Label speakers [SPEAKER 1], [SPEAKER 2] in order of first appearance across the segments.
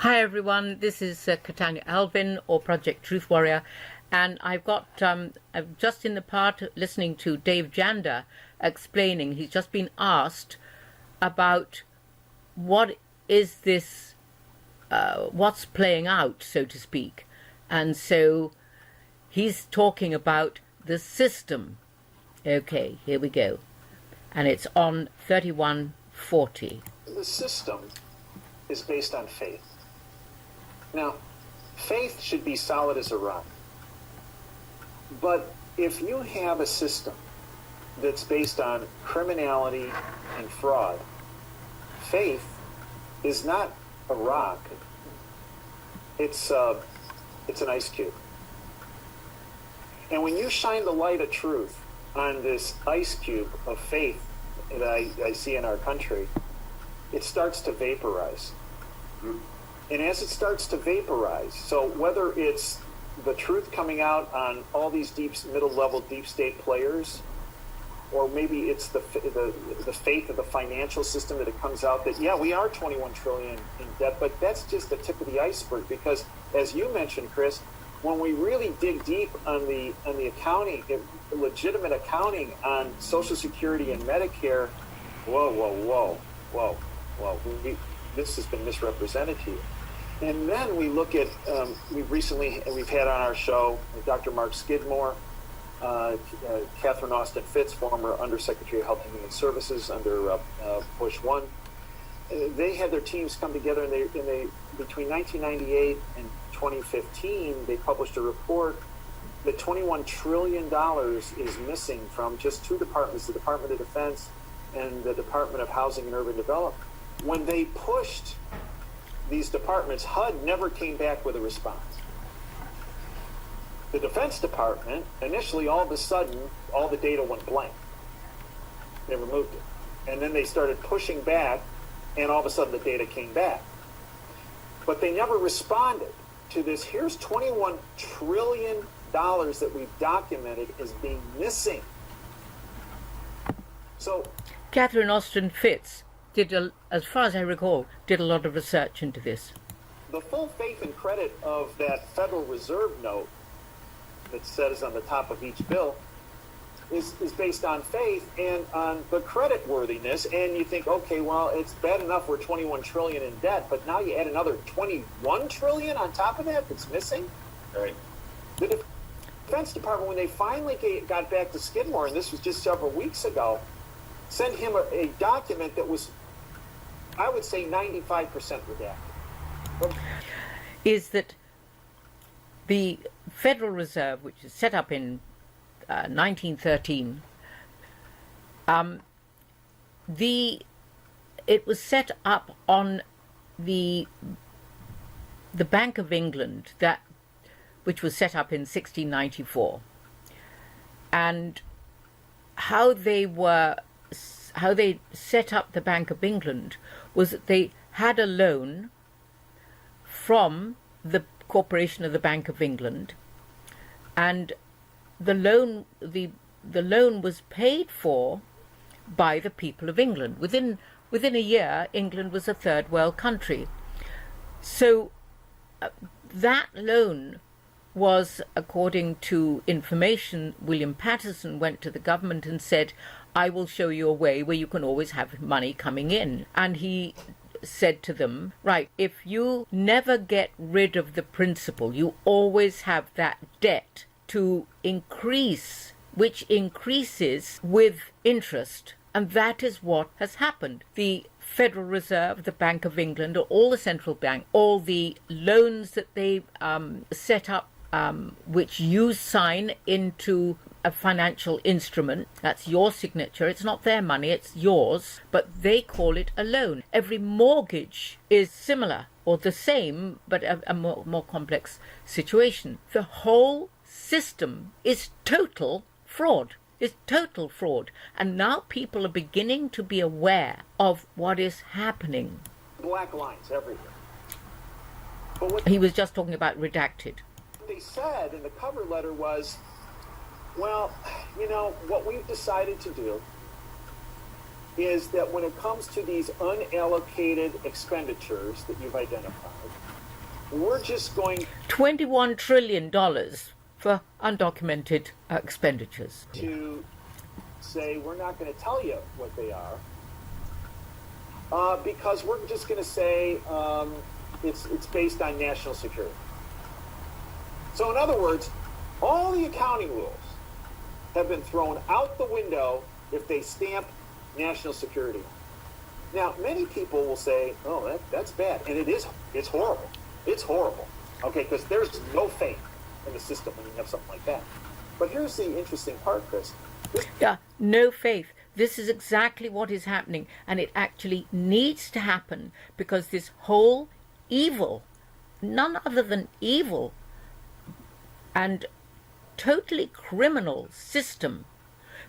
[SPEAKER 1] Hi everyone, this is Katanya Alvin or Project Truth Warrior, and I've got I'm just in the part listening to Dave Janda explaining. He's just been asked about what is this, what's playing out, so to speak, and so he's talking about the system. Okay, here we go, and it's on 3140.
[SPEAKER 2] The system is based on faith. Now, faith should be solid as a rock. But if you have a system that's based on criminality and fraud, faith is not a rock. It's an ice cube. And when you shine the light of truth on this ice cube of faith that I see in our country, it starts to vaporize. And as it starts to vaporize, so whether it's the truth coming out on all these middle-level deep state players, or maybe it's the faith of the financial system that it comes out that, yeah, we are 21 trillion in debt, but that's just the tip of the iceberg, because as you mentioned, Chris, when we really dig deep on the accounting, legitimate accounting on Social Security and Medicare, whoa, this has been misrepresented here. And then we look at, we've had on our show Dr. Mark Skidmore, Catherine Austin Fitts, former Undersecretary of Health and Human Services under Bush 1. They had their teams come together, and they between 1998 and 2015, they published a report that $21 trillion is missing from just two departments, the Department of Defense and the Department of Housing and Urban Development. When they pushed these departments, HUD never came back with a response. The Defense Department, initially, all of a sudden, all the data went blank. They removed it. And then they started pushing back, and all of a sudden the data came back. But they never responded to this. Here's $21 trillion that we've documented as being missing. So,
[SPEAKER 1] Catherine Austin Fitts did, as far as I recall, did a lot of research into this.
[SPEAKER 2] The full faith and credit of that Federal Reserve note that says on the top of each bill is based on faith and on the credit worthiness. And you think, okay, well, it's bad enough we're 21 trillion in debt, but now you add another 21 trillion on top of that that's missing.
[SPEAKER 3] Right.
[SPEAKER 2] The Defense Department, when they finally got back to Skidmore, and this was just several weeks ago, sent him a document that was, I would say, 95% redacted.
[SPEAKER 1] Is that the Federal Reserve, which is set up in 1913, it was set up on the Bank of England, which was set up in 1694, and how they set up the Bank of England was that they had a loan from the Corporation of the Bank of England, and the loan was paid for by the people of England. Within a year, England was a third world country. So that loan was, according to information, William Patterson went to the government and said, I will show you a way where you can always have money coming in. And he said to them, right, if you never get rid of the principal, you always have that debt to increase, which increases with interest. And that is what has happened. The Federal Reserve, the Bank of England, all the central bank, all the loans that they set up, which you sign into a financial instrument, that's your signature, it's not their money, it's yours, but they call it a loan. Every mortgage is similar or the same, but a more complex situation. The whole system is total fraud. Is total fraud. And now people are beginning to be aware of what is happening.
[SPEAKER 2] Black lines everywhere.
[SPEAKER 1] He was just talking about redacted.
[SPEAKER 2] What they said in the cover letter was, well, you know, what we've decided to do is that when it comes to these unallocated expenditures that you've identified, we're just going
[SPEAKER 1] $21 trillion for undocumented expenditures.
[SPEAKER 2] To say we're not going to tell you what they are because we're just going to say it's based on national security. So in other words, all the accounting rules have been thrown out the window if they stamp national security. Now, many people will say, oh, that's bad. And it's horrible. It's horrible. Okay, because there's no faith in the system when you have something like that. But here's the interesting part, Chris.
[SPEAKER 1] Yeah, no faith. This is exactly what is happening, and it actually needs to happen because this whole evil, none other than evil and totally criminal system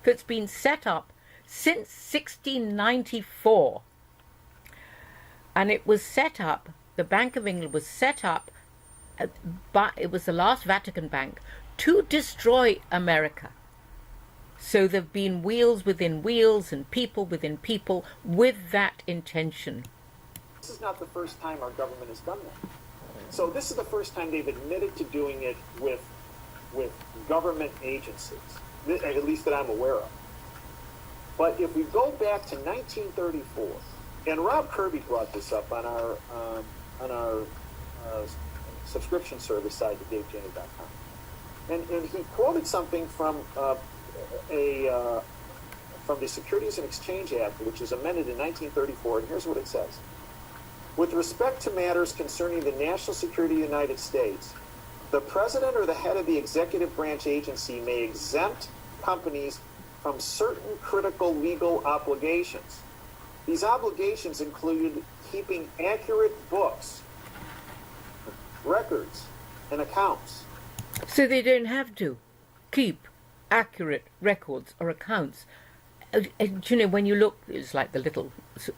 [SPEAKER 1] that's been set up since 1694, and it was set up, the Bank of England was set up, it was the last Vatican bank, to destroy America. So there have been wheels within wheels and people within people with that intention.
[SPEAKER 2] This is not the first time our government has done that. So this is the first time they've admitted to doing it with government agencies, at least that I'm aware of. But if we go back to 1934, and Rob Kirby brought this up on our subscription service site at DaveJanda.com, and he quoted something from the Securities and Exchange Act, which was amended in 1934, and here's what it says. With respect to matters concerning the national security of the United States, the president or the head of the executive branch agency may exempt companies from certain critical legal obligations. These obligations include keeping accurate books, records, and accounts.
[SPEAKER 1] So they don't have to keep accurate records or accounts. You know, when you look, it's like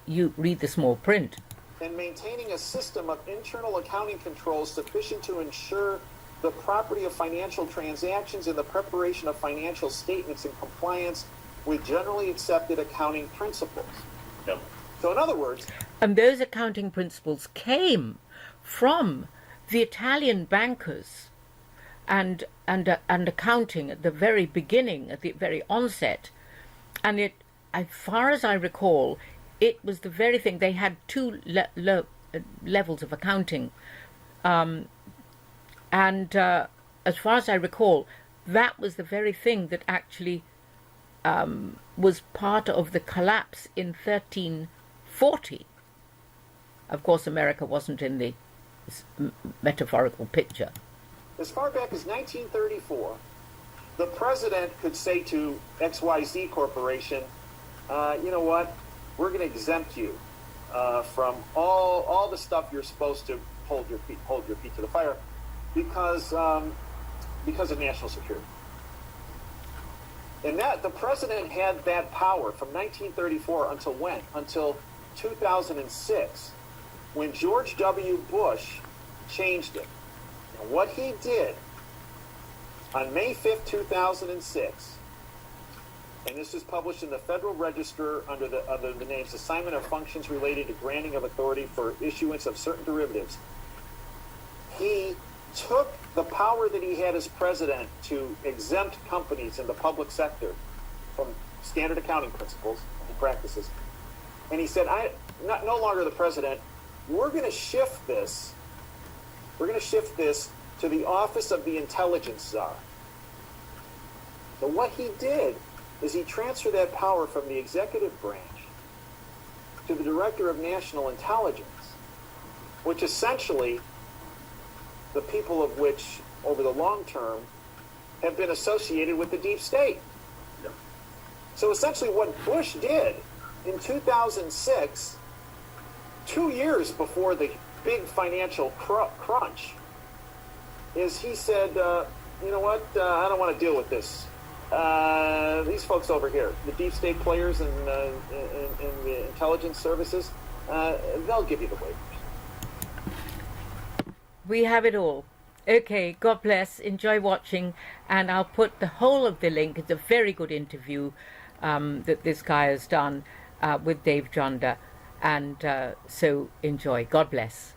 [SPEAKER 1] you read the small print.
[SPEAKER 2] And maintaining a system of internal accounting controls sufficient to ensure the property of financial transactions and the preparation of financial statements in compliance with generally accepted accounting principles.
[SPEAKER 3] Yep.
[SPEAKER 2] So in other words...
[SPEAKER 1] And those accounting principles came from the Italian bankers and accounting at the very beginning, at the very onset. And it, as far as I recall, it was the very thing. They had two levels of accounting. And as far as I recall, that was the very thing that actually was part of the collapse in 1340. Of course, America wasn't in the metaphorical picture.
[SPEAKER 2] As far back as 1934, the president could say to XYZ Corporation, you know what, we're going to exempt you from all the stuff you're supposed to hold your feet to the fire because of national security. And that the president had that power from 1934 until when? Until 2006, when George W. Bush changed it. And what he did on May 5th, 2006, and this is published in the Federal Register under the names Assignment of Functions Related to Granting of Authority for Issuance of Certain Derivatives, he took the power that he had as president to exempt companies in the public sector from standard accounting principles and practices, and he said, no longer the president, we're going to shift this to the office of the intelligence czar. So what he did is he transferred that power from the executive branch to the director of national intelligence, which essentially the people of which, over the long term, have been associated with the deep state.
[SPEAKER 3] Yeah.
[SPEAKER 2] So essentially what Bush did in 2006, 2 years before the big financial crunch, is he said, you know what, I don't want to deal with this. These folks over here, the deep state players and the intelligence services, they'll give you the waivers.
[SPEAKER 1] We have it all. Okay, God bless. Enjoy watching, and I'll put the whole of the link. It's a very good interview that this guy has done. with Dave Janda. And so enjoy. God bless.